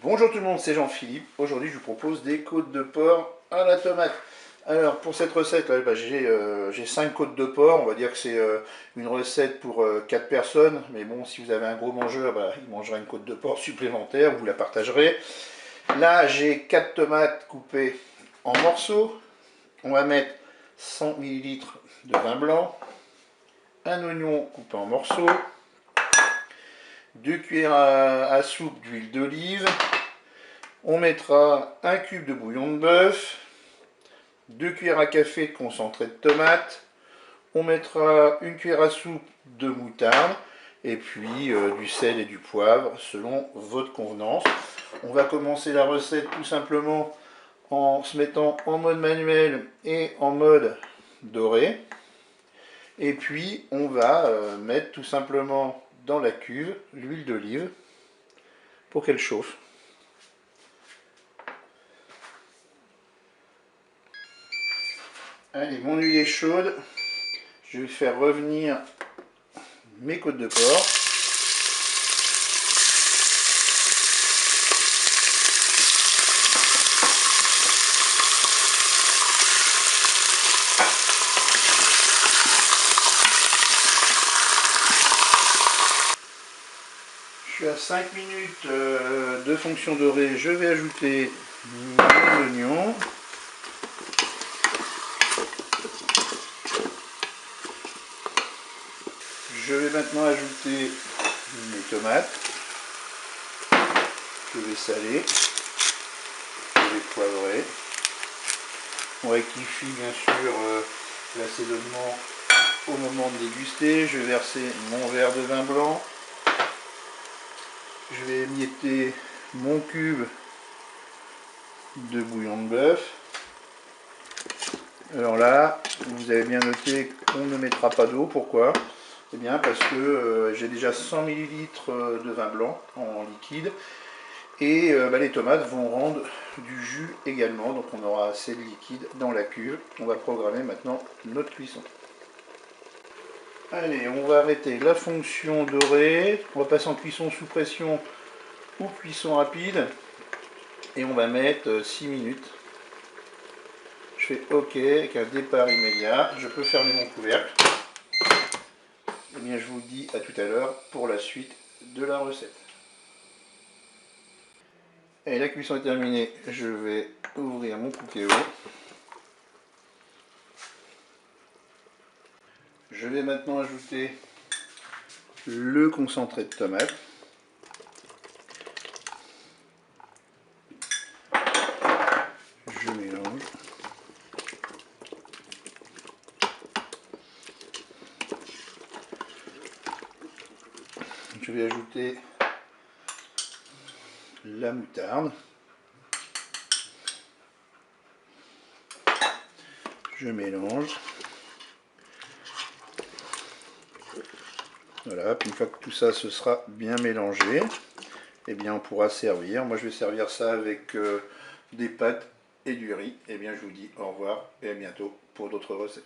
Bonjour tout le monde, c'est Jean-Philippe. Aujourd'hui, je vous propose des côtes de porc à la tomate. Alors, pour cette recette, là, j'ai 5 côtes de porc. On va dire que c'est une recette pour 4 personnes. Mais bon, si vous avez un gros mangeur, il mangera une côte de porc supplémentaire. Vous la partagerez. Là, j'ai 4 tomates coupées en morceaux. On va mettre 100 ml de vin blanc. Un oignon coupé en morceaux. 2 cuillères à soupe d'huile d'olive. On mettra un cube de bouillon de bœuf, 2 cuillères à café de concentré de tomate, on mettra une cuillère à soupe de moutarde et puis du sel et du poivre selon votre convenance. On va commencer la recette tout simplement en se mettant en mode manuel et en mode doré. Et puis on va mettre tout simplement dans la cuve l'huile d'olive pour qu'elle chauffe. Allez, mon huile est chaude. Je vais faire revenir mes côtes de porc. Je suis à 5 minutes de fonction dorée. Je vais ajouter mes oignons. Je vais maintenant ajouter mes tomates. Je vais saler. Je vais poivrer. On rectifie bien sûr l'assaisonnement au moment de déguster. Je vais verser mon verre de vin blanc. Je vais émietter mon cube de bouillon de bœuf. Alors là, vous avez bien noté qu'on ne mettra pas d'eau. Pourquoi ? Eh bien parce que j'ai déjà 100 ml de vin blanc en liquide. Et les tomates vont rendre du jus également. Donc on aura assez de liquide dans la cuve. On va programmer maintenant notre cuisson. Allez, on va arrêter la fonction dorée. On va passer en cuisson sous pression ou cuisson rapide. Et on va mettre 6 minutes. Je fais OK avec un départ immédiat. Je peux fermer mon couvercle. Et bien, je vous dis à tout à l'heure pour la suite de la recette. Et la cuisson est terminée. Je vais ouvrir mon cookéo. Je vais maintenant ajouter le concentré de tomate. Je mélange. Je vais ajouter la moutarde. Je mélange. Voilà, puis une fois que tout ça se sera bien mélangé, eh bien on pourra servir. Moi je vais servir ça avec des pâtes et du riz. Eh bien je vous dis au revoir et à bientôt pour d'autres recettes.